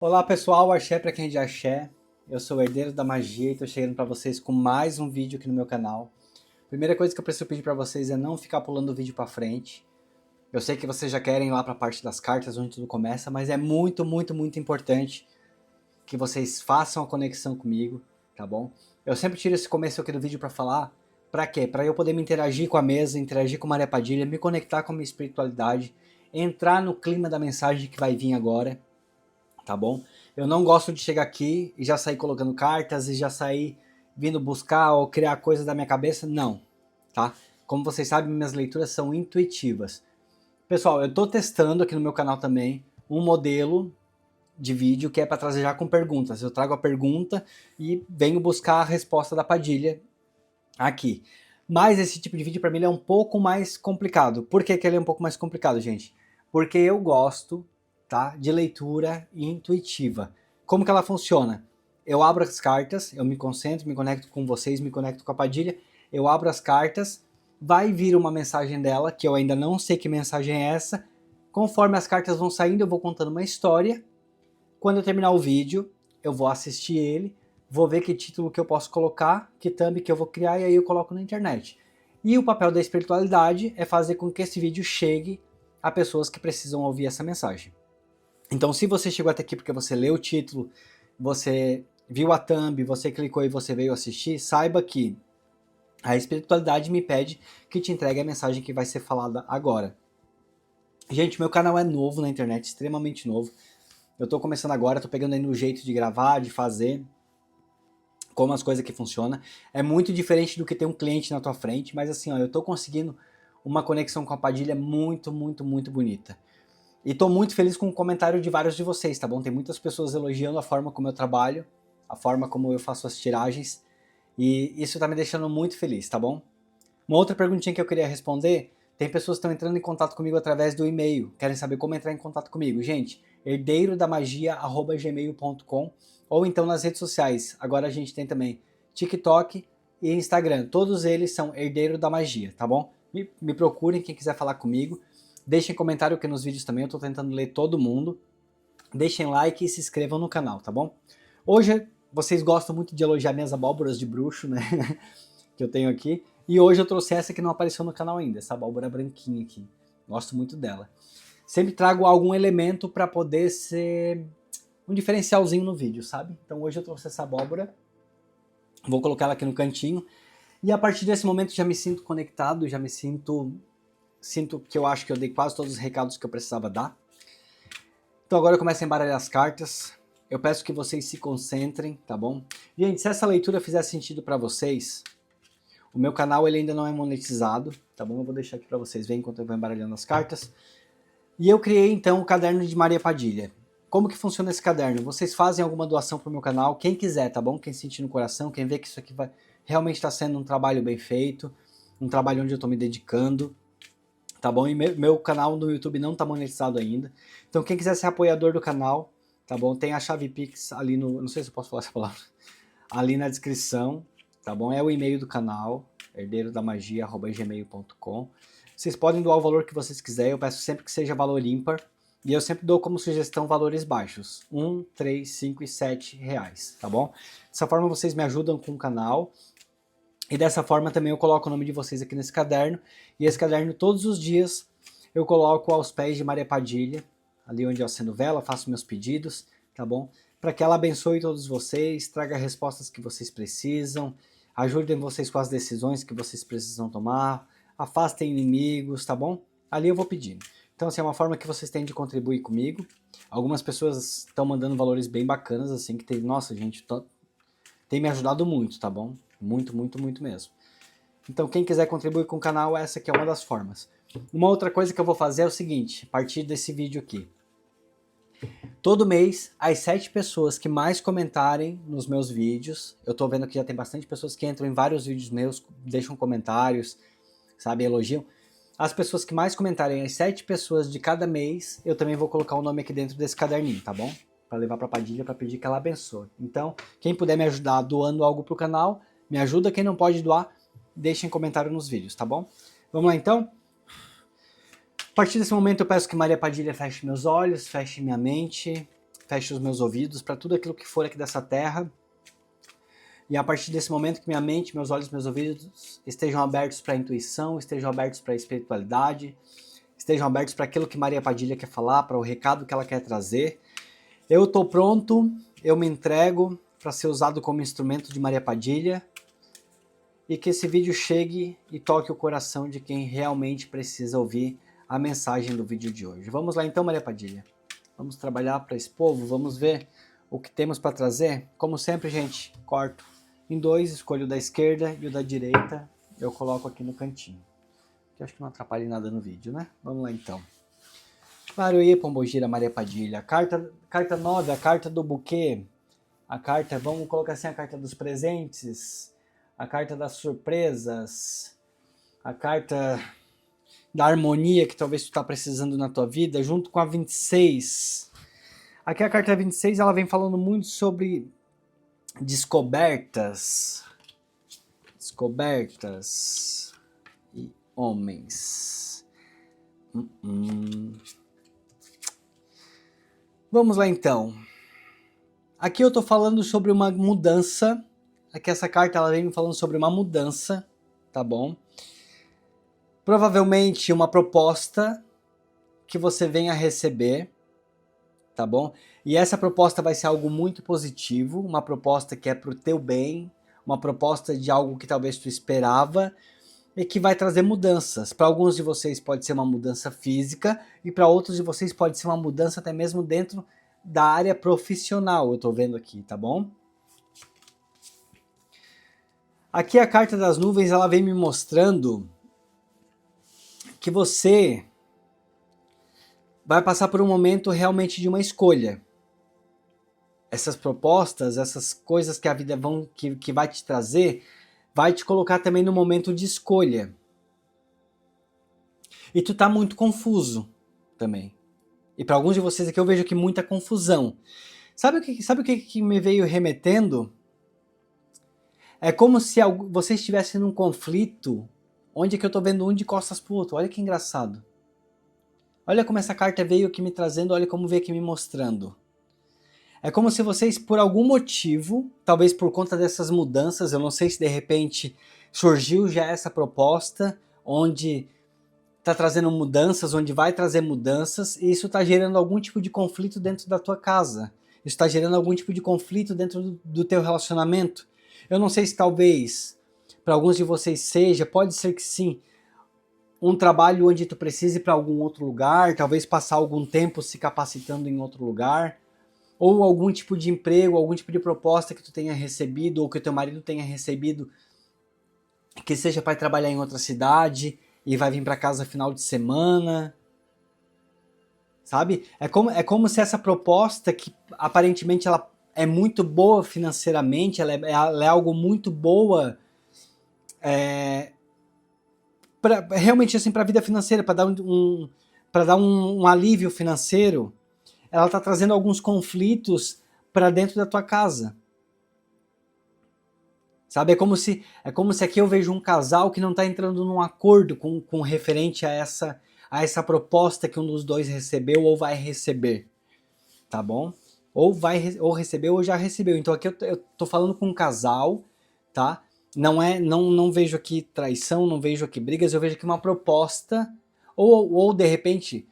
Olá pessoal, axé pra quem é de axé. Eu sou o Herdeiro da Magia e tô chegando pra vocês com mais um vídeo aqui no meu canal. Primeira coisa que eu preciso pedir pra vocês é não ficar pulando o vídeo pra frente. Eu sei que vocês já querem ir lá pra parte das cartas, onde tudo começa, mas é muito, muito, muito importante que vocês façam a conexão comigo, tá bom? Eu sempre tiro esse começo aqui do vídeo pra falar, pra quê? Pra eu poder me interagir com a mesa, interagir com Maria Padilha, me conectar com a minha espiritualidade, entrar no clima da mensagem que vai vir agora, tá bom? Eu não gosto de chegar aqui e já sair colocando cartas e já sair vindo buscar ou criar coisas da minha cabeça, não, tá? Como vocês sabem, minhas leituras são intuitivas. Pessoal, eu tô testando aqui no meu canal também um modelo de vídeo que é para trazer já com perguntas. Eu trago a pergunta e venho buscar a resposta da Padilha aqui. Mas esse tipo de vídeo para mim é um pouco mais complicado. Por que ele é um pouco mais complicado, gente? Porque eu gosto, tá, de leitura intuitiva. Como que ela funciona? Eu abro as cartas, eu me concentro, me conecto com vocês, me conecto com a Padilha, eu abro as cartas, vai vir uma mensagem dela, que eu ainda não sei que mensagem é essa. Conforme as cartas vão saindo, eu vou contando uma história. Quando eu terminar o vídeo, eu vou assistir ele, vou ver que título que eu posso colocar, que thumb que eu vou criar e aí eu coloco na internet. E o papel da espiritualidade é fazer com que esse vídeo chegue a pessoas que precisam ouvir essa mensagem. Então, se você chegou até aqui porque você leu o título, você viu a thumb, você clicou e você veio assistir, saiba que a espiritualidade me pede que te entregue a mensagem que vai ser falada agora. Gente, meu canal é novo na internet, extremamente novo. Eu tô começando agora, tô pegando aí no jeito de gravar, de fazer, como as coisas que funcionam. É muito diferente do que ter um cliente na tua frente, mas assim, ó, eu tô conseguindo uma conexão com a Padilha muito, muito, muito bonita. E tô muito feliz com o comentário de vários de vocês, tá bom? Tem muitas pessoas elogiando a forma como eu trabalho, a forma como eu faço as tiragens, e isso tá me deixando muito feliz, tá bom? Uma outra perguntinha que eu queria responder, tem pessoas que estão entrando em contato comigo através do e-mail, querem saber como entrar em contato comigo. Gente, herdeirodamagia@gmail.com ou então nas redes sociais. Agora a gente tem também TikTok e Instagram. Todos eles são Herdeiro da Magia, tá bom? Me procurem quem quiser falar comigo. Deixem comentário aqui nos vídeos também, eu tô tentando ler todo mundo. Deixem like e se inscrevam no canal, tá bom? Hoje vocês gostam muito de elogiar minhas abóboras de bruxo, né? Que eu tenho aqui. E hoje eu trouxe essa que não apareceu no canal ainda, essa abóbora branquinha aqui. Gosto muito dela. Sempre trago algum elemento para poder ser um diferencialzinho no vídeo, sabe? Então hoje eu trouxe essa abóbora, vou colocar ela aqui no cantinho. E a partir desse momento já me sinto conectado, já me sinto que eu acho que eu dei quase todos os recados que eu precisava dar. Então agora eu começo a embaralhar as cartas. Eu peço que vocês se concentrem, tá bom? Gente, se essa leitura fizer sentido para vocês, o meu canal ele ainda não é monetizado, tá bom? Eu vou deixar aqui para vocês verem enquanto eu vou embaralhando as cartas. E eu criei então o caderno de Maria Padilha. Como que funciona esse caderno? Vocês fazem alguma doação pro meu canal, quem quiser, tá bom? Quem sentir no coração, quem vê que isso aqui vai realmente está sendo um trabalho bem feito, um trabalho onde eu estou me dedicando, tá bom? E meu canal no YouTube não está monetizado ainda. Então quem quiser ser apoiador do canal, tá bom? Tem a chave Pix ali no, não sei se eu posso falar essa palavra, ali na descrição, tá bom? É o e-mail do canal, herdeirodamagia@gmail.com. Vocês podem doar o valor que vocês quiserem, eu peço sempre que seja valor ímpar. E eu sempre dou como sugestão valores baixos, 1, 3, 5 e 7 reais, tá bom? Dessa forma vocês me ajudam com o canal. E dessa forma também eu coloco o nome de vocês aqui nesse caderno. E esse caderno todos os dias eu coloco aos pés de Maria Padilha, ali onde eu acendo vela, faço meus pedidos, tá bom? Para que ela abençoe todos vocês, traga respostas que vocês precisam, ajudem vocês com as decisões que vocês precisam tomar, afastem inimigos, tá bom? Ali eu vou pedindo. Então, assim, é uma forma que vocês têm de contribuir comigo. Algumas pessoas estão mandando valores bem bacanas, assim, que tem, nossa, gente, tem me ajudado muito, tá bom? Muito, muito, muito mesmo. Então, quem quiser contribuir com o canal, essa aqui é uma das formas. Uma outra coisa que eu vou fazer é o seguinte, a partir desse vídeo aqui. Todo mês, as 7 pessoas que mais comentarem nos meus vídeos, eu tô vendo que já tem bastante pessoas que entram em vários vídeos meus, deixam comentários, sabe, elogiam. As pessoas que mais comentarem, as 7 pessoas de cada mês, eu também vou colocar o nome aqui dentro desse caderninho, tá bom? Para levar pra Padilha, para pedir que ela abençoe. Então, quem puder me ajudar doando algo pro canal, me ajuda. Quem não pode doar, deixem comentário nos vídeos, tá bom? Vamos lá então? A partir desse momento eu peço que Maria Padilha feche meus olhos, feche minha mente, feche os meus ouvidos para tudo aquilo que for aqui dessa terra. E a partir desse momento que minha mente, meus olhos, meus ouvidos estejam abertos para a intuição, estejam abertos para a espiritualidade, estejam abertos para aquilo que Maria Padilha quer falar, para o recado que ela quer trazer. Eu estou pronto, eu me entrego para ser usado como instrumento de Maria Padilha e que esse vídeo chegue e toque o coração de quem realmente precisa ouvir a mensagem do vídeo de hoje. Vamos lá então, Maria Padilha. Vamos trabalhar para esse povo, vamos ver o que temos para trazer. Como sempre, gente, corto em dois, escolho o da esquerda e o da direita, eu coloco aqui no cantinho. Que eu acho que não atrapalha nada no vídeo, né? Vamos lá então. Maruê Pombogira Maria Padilha. Carta 9, a carta do buquê. A carta, vamos colocar assim, a carta dos presentes. A carta das surpresas. A carta da harmonia que talvez tu está precisando na tua vida, junto com a 26. Aqui a carta 26, ela vem falando muito sobre descobertas e homens. Vamos lá então. Aqui eu tô falando sobre uma mudança. Aqui essa carta ela vem me falando sobre uma mudança, tá bom? Provavelmente uma proposta que você venha receber, tá bom? E essa proposta vai ser algo muito positivo, uma proposta que é pro teu bem, uma proposta de algo que talvez tu esperava e que vai trazer mudanças. Para alguns de vocês pode ser uma mudança física e para outros de vocês pode ser uma mudança até mesmo dentro da área profissional, eu tô vendo aqui, tá bom? Aqui a carta das nuvens, ela vem me mostrando que você vai passar por um momento realmente de uma escolha. Essas propostas, essas coisas que a vida que vai te trazer, vai te colocar também no momento de escolha. E tu tá muito confuso também. E para alguns de vocês aqui eu vejo aqui muita confusão. Sabe o que me veio remetendo? É como se você estivesse num conflito, onde que eu tô vendo um de costas pro outro. Olha que engraçado. Olha como essa carta veio aqui me trazendo, olha como veio aqui me mostrando. É como se vocês, por algum motivo, talvez por conta dessas mudanças, eu não sei se de repente surgiu já essa proposta, onde está trazendo mudanças, onde vai trazer mudanças, e isso está gerando algum tipo de conflito dentro da tua casa. Isso está gerando algum tipo de conflito dentro do teu relacionamento. Eu não sei se talvez, para alguns de vocês seja, pode ser que sim, um trabalho onde tu precise ir para algum outro lugar, talvez passar algum tempo se capacitando em outro lugar, ou algum tipo de emprego, algum tipo de proposta que tu tenha recebido, ou que o teu marido tenha recebido, que seja para trabalhar em outra cidade e vai vir para casa final de semana, sabe? É como se essa proposta, que aparentemente ela é muito boa financeiramente, ela é algo muito boa, realmente assim, para a vida financeira, para dar um alívio financeiro, ela está trazendo alguns conflitos para dentro da tua casa. Sabe, é como se aqui eu vejo um casal que não está entrando num acordo com referente a essa proposta que um dos dois recebeu ou vai receber, tá bom? Ou recebeu ou já recebeu. Então aqui eu tô falando com um casal, tá? Não vejo aqui traição, não vejo aqui brigas, eu vejo aqui uma proposta, ou de repente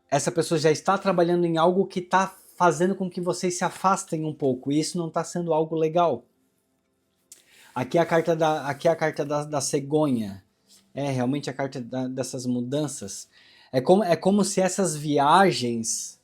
essa pessoa já está trabalhando em algo que está fazendo com que vocês se afastem um pouco, e isso não está sendo algo legal. Aqui é a carta da cegonha. É realmente a carta dessas mudanças. É como se essas viagens,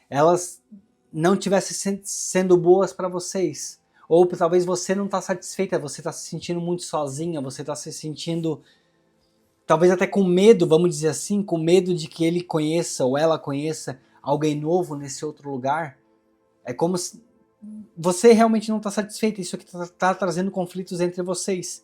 elas não estivessem sendo boas para vocês. Ou talvez você não está satisfeita, você está se sentindo muito sozinha, você está se sentindo talvez até com medo, vamos dizer assim, com medo de que ele conheça ou ela conheça alguém novo nesse outro lugar. É como se você realmente não está satisfeito, isso aqui está trazendo conflitos entre vocês.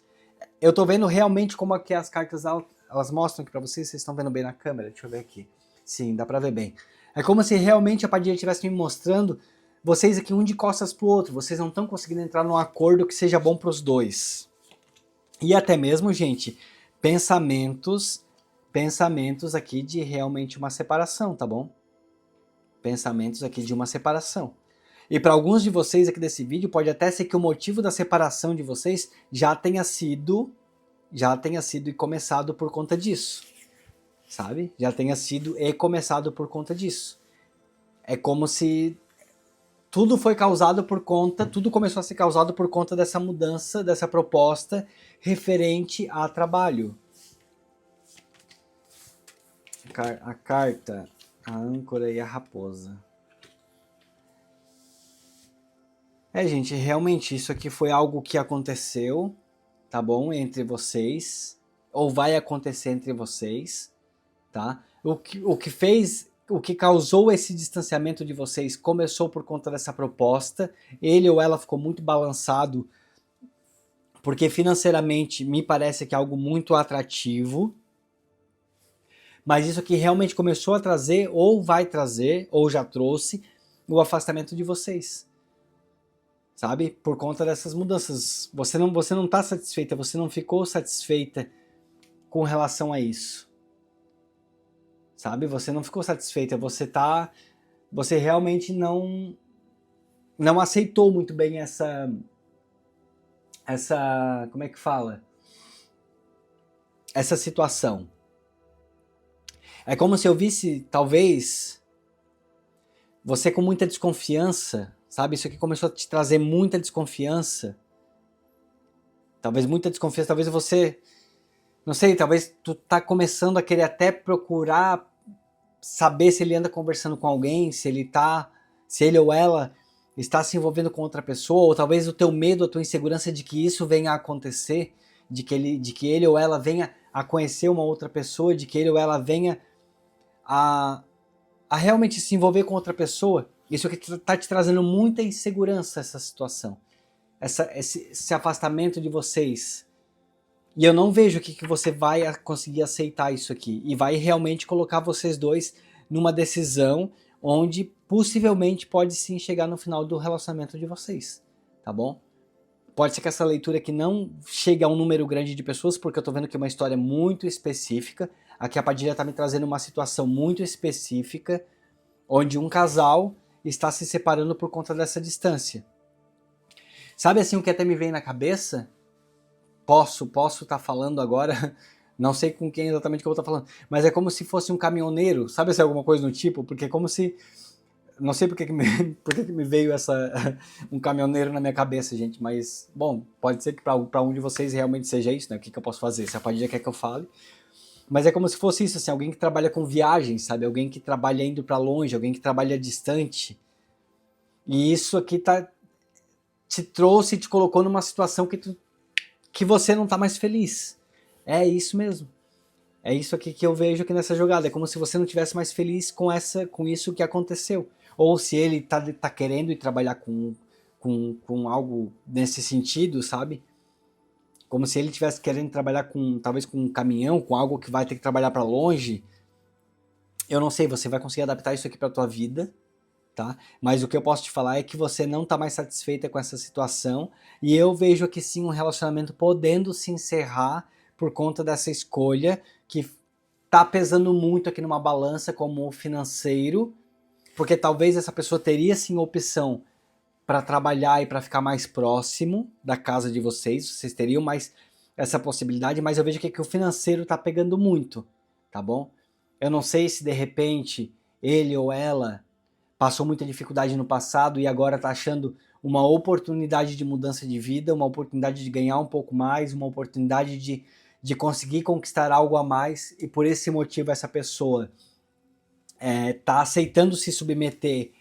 Eu estou vendo realmente como aqui as cartas elas mostram aqui para vocês estão vendo bem na câmera, deixa eu ver aqui. Sim, dá para ver bem. É como se realmente a Padilha estivesse me mostrando vocês aqui um de costas pro outro, vocês não estão conseguindo entrar num acordo que seja bom para os dois. E até mesmo, gente, pensamentos aqui de realmente uma separação, tá bom? pensamentos aqui de uma separação. E para alguns de vocês aqui desse vídeo, pode até ser que o motivo da separação de vocês já tenha sido e começado por conta disso, sabe? Já tenha sido e começado por conta disso. É como se tudo foi causado por conta, tudo começou a ser causado por conta dessa mudança, dessa proposta referente a trabalho. A carta, a âncora e a raposa. Gente, realmente isso aqui foi algo que aconteceu, tá bom? Entre vocês, ou vai acontecer entre vocês, tá? O que causou esse distanciamento de vocês começou por conta dessa proposta. Ele ou ela ficou muito balançado, porque financeiramente me parece que é algo muito atrativo, mas isso aqui realmente começou a trazer, ou vai trazer, ou já trouxe, o afastamento de vocês. Sabe? Por conta dessas mudanças. Você não tá satisfeita, você não ficou satisfeita com relação a isso. Sabe? Você não ficou satisfeita, você realmente não aceitou muito bem essa, como é que fala? Essa situação. É como se eu visse, talvez, você com muita desconfiança, sabe? Isso aqui começou a te trazer muita desconfiança. Talvez muita desconfiança, talvez você, não sei, talvez tu tá começando a querer até procurar saber se ele anda conversando com alguém, se ele ou ela está se envolvendo com outra pessoa, ou talvez o teu medo, a tua insegurança de que isso venha a acontecer, de que ele ou ela venha a conhecer uma outra pessoa, de que ele ou ela venha a realmente se envolver com outra pessoa. Isso aqui está te trazendo muita insegurança, essa situação. Esse afastamento de vocês. E eu não vejo que você vai conseguir aceitar isso aqui. E vai realmente colocar vocês dois numa decisão onde possivelmente pode sim chegar no final do relacionamento de vocês. Tá bom? Pode ser que essa leitura aqui não chegue a um número grande de pessoas, porque eu tô vendo que é uma história muito específica. Aqui a Padilha tá me trazendo uma situação muito específica, onde um casal está se separando por conta dessa distância. Sabe assim o que até me vem na cabeça? Posso estar falando agora, não sei com quem exatamente que eu vou estar falando, mas é como se fosse um caminhoneiro, sabe assim, alguma coisa do tipo? Porque é como se, não sei por que me veio um caminhoneiro na minha cabeça, gente, mas, bom, pode ser que para um de vocês realmente seja isso, né? O que eu posso fazer? Se a Padilha quer que eu fale. Mas é como se fosse isso, assim, alguém que trabalha com viagens, sabe? Alguém que trabalha indo para longe, alguém que trabalha distante. E isso aqui te trouxe e te colocou numa situação que você não tá mais feliz. É isso mesmo. É isso aqui que eu vejo aqui nessa jogada. É como se você não tivesse mais feliz com isso que aconteceu. Ou se ele tá querendo ir trabalhar com algo nesse sentido, sabe? Como se ele estivesse querendo trabalhar talvez com um caminhão, com algo que vai ter que trabalhar para longe. Eu não sei, você vai conseguir adaptar isso aqui para tua vida, tá? Mas o que eu posso te falar é que você não tá mais satisfeita com essa situação, e eu vejo aqui sim um relacionamento podendo se encerrar por conta dessa escolha que tá pesando muito aqui numa balança como o financeiro, porque talvez essa pessoa teria sim opção para trabalhar e para ficar mais próximo da casa de vocês teriam mais essa possibilidade, mas eu vejo que o financeiro tá pegando muito, tá bom? Eu não sei se de repente ele ou ela passou muita dificuldade no passado e agora tá achando uma oportunidade de mudança de vida, uma oportunidade de ganhar um pouco mais, uma oportunidade de conseguir conquistar algo a mais, e por esse motivo essa pessoa tá aceitando se submeter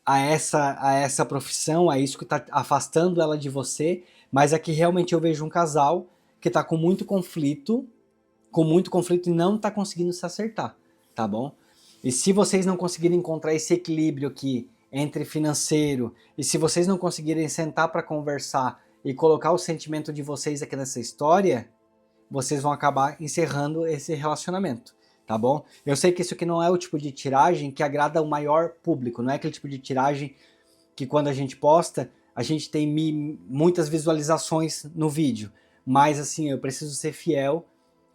a essa profissão, a isso que está afastando ela de você, mas aqui realmente eu vejo um casal que está com muito conflito e não está conseguindo se acertar, tá bom? E se vocês não conseguirem encontrar esse equilíbrio aqui entre financeiro, e se vocês não conseguirem sentar para conversar e colocar o sentimento de vocês aqui nessa história, vocês vão acabar encerrando esse relacionamento. Tá bom? Eu sei que isso aqui não é o tipo de tiragem que agrada o maior público, não é aquele tipo de tiragem que quando a gente posta, a gente tem muitas visualizações no vídeo, mas assim, eu preciso ser fiel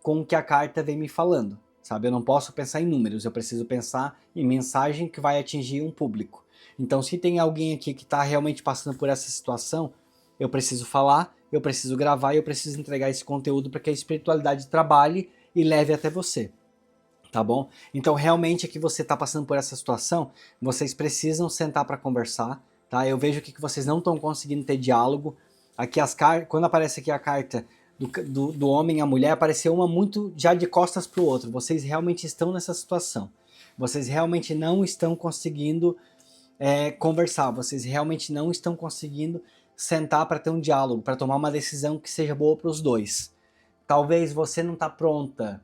com o que a carta vem me falando, sabe? Eu não posso pensar em números, eu preciso pensar em mensagem que vai atingir um público. Então, se tem alguém aqui que está realmente passando por essa situação, eu preciso falar, eu preciso gravar e eu preciso entregar esse conteúdo para que a espiritualidade trabalhe e leve até você. Tá bom? Então, realmente, aqui você está passando por essa situação, vocês precisam sentar para conversar, tá? Eu vejo aqui que vocês não estão conseguindo ter diálogo. Aqui quando aparece aqui a carta do homem e a mulher, apareceu uma muito já de costas para o outro. Vocês realmente estão nessa situação. Vocês realmente não estão conseguindo conversar. Vocês realmente não estão conseguindo sentar para ter um diálogo, para tomar uma decisão que seja boa para os dois. Talvez você não está pronta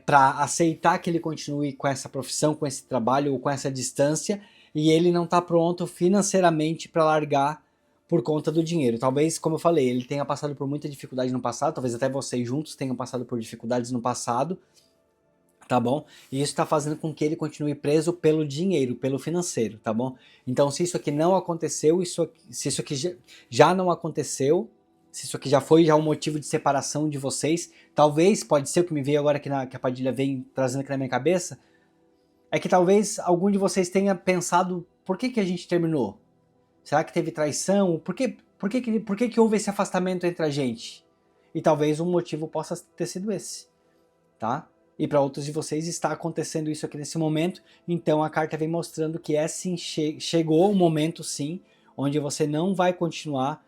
para aceitar que ele continue com essa profissão, com esse trabalho ou com essa distância, e ele não está pronto financeiramente para largar por conta do dinheiro. Talvez, como eu falei, ele tenha passado por muita dificuldade no passado, talvez até vocês juntos tenham passado por dificuldades no passado, tá bom? E isso está fazendo com que ele continue preso pelo dinheiro, pelo financeiro, tá bom? Então, se isso aqui não aconteceu, se isso aqui já não aconteceu, se isso aqui já foi um motivo de separação de vocês, talvez, pode ser o que me veio agora que a Padilha vem trazendo aqui na minha cabeça, é que talvez algum de vocês tenha pensado, por que a gente terminou? Será que teve traição? Por que houve esse afastamento entre a gente? E talvez um motivo possa ter sido esse, tá? E para outros de vocês está acontecendo isso aqui nesse momento, então a carta vem mostrando que sim, chegou o momento sim, onde você não vai continuar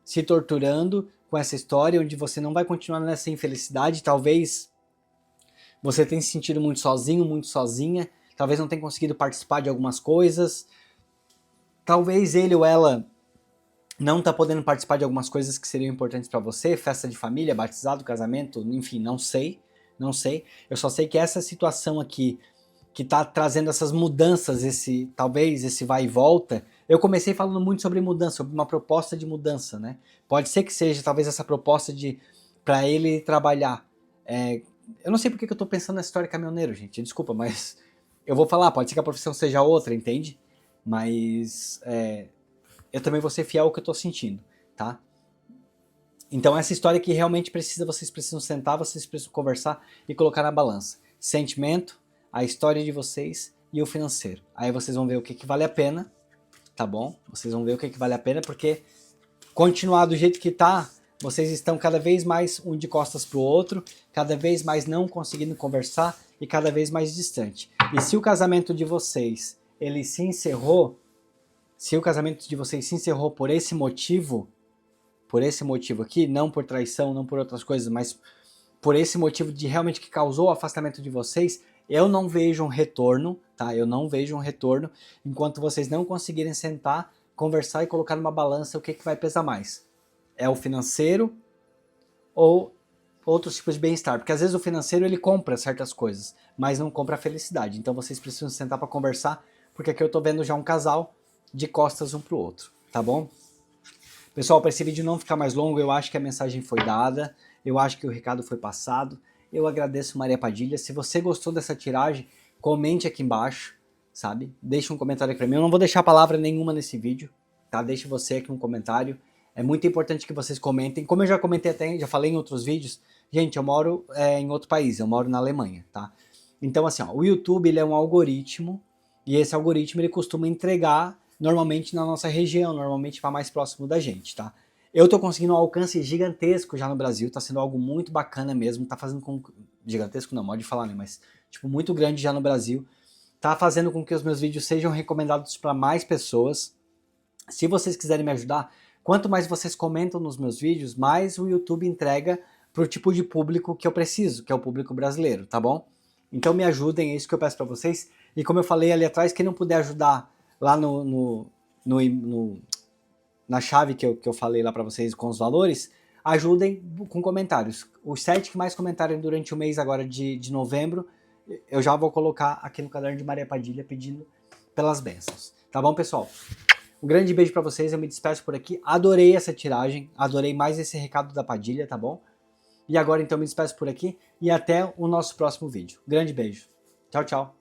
se torturando com essa história, onde você não vai continuar nessa infelicidade. Talvez você tenha se sentido muito sozinho, muito sozinha, talvez não tenha conseguido participar de algumas coisas, talvez ele ou ela não está podendo participar de algumas coisas que seriam importantes para você, festa de família, batizado, casamento, enfim, não sei. Eu só sei que essa situação aqui, que está trazendo essas mudanças, talvez esse vai e volta. Eu comecei falando muito sobre mudança, sobre uma proposta de mudança, né? Pode ser que seja talvez essa proposta para ele trabalhar. Eu não sei porque que eu estou pensando nessa história de caminhoneiro, gente, desculpa, mas eu vou falar, pode ser que a profissão seja outra, entende? Mas eu também vou ser fiel ao que eu estou sentindo, tá? Então essa história que realmente vocês precisam sentar, vocês precisam conversar e colocar na balança. Sentimento, a história de vocês e o financeiro. Aí vocês vão ver o que vale a pena, tá bom? Vocês vão ver o que vale a pena, porque continuar do jeito que tá, vocês estão cada vez mais um de costas pro outro, cada vez mais não conseguindo conversar e cada vez mais distante. E se o casamento de vocês, ele se encerrou, por esse motivo aqui, não por traição, não por outras coisas, mas por esse motivo de realmente que causou o afastamento de vocês, eu não vejo um retorno, tá? Eu não vejo um retorno enquanto vocês não conseguirem sentar, conversar e colocar numa balança o que vai pesar mais. É o financeiro ou outros tipos de bem-estar? Porque às vezes o financeiro ele compra certas coisas, mas não compra a felicidade. Então vocês precisam sentar para conversar, porque aqui eu tô vendo já um casal de costas um pro outro, tá bom? Pessoal, para esse vídeo não ficar mais longo, eu acho que a mensagem foi dada, eu acho que o recado foi passado. Eu agradeço, Maria Padilha. Se você gostou dessa tiragem, comente aqui embaixo, sabe? Deixa um comentário aqui para mim. Eu não vou deixar palavra nenhuma nesse vídeo, tá? Deixa você aqui um comentário. É muito importante que vocês comentem. Como eu já comentei até, já falei em outros vídeos, gente, eu moro em outro país, eu moro na Alemanha, tá? Então, assim, ó, o YouTube ele é um algoritmo, e esse algoritmo ele costuma entregar normalmente na nossa região, normalmente para mais próximo da gente, tá? Eu tô conseguindo um alcance gigantesco já no Brasil, tá sendo algo muito bacana mesmo, tá fazendo com... Gigantesco não, pode falar, né? Mas, tipo, muito grande já no Brasil. Tá fazendo com que os meus vídeos sejam recomendados para mais pessoas. Se vocês quiserem me ajudar, quanto mais vocês comentam nos meus vídeos, mais o YouTube entrega pro tipo de público que eu preciso, que é o público brasileiro, tá bom? Então me ajudem, é isso que eu peço para vocês. E como eu falei ali atrás, quem não puder ajudar lá na chave que eu falei lá para vocês com os valores, ajudem com comentários. Os 7 que mais comentarem durante o mês agora de novembro, eu já vou colocar aqui no caderno de Maria Padilha pedindo pelas bênçãos. Tá bom, pessoal? Um grande beijo para vocês, eu me despeço por aqui. Adorei essa tiragem, adorei mais esse recado da Padilha, tá bom? E agora então me despeço por aqui e até o nosso próximo vídeo. Grande beijo. Tchau, tchau.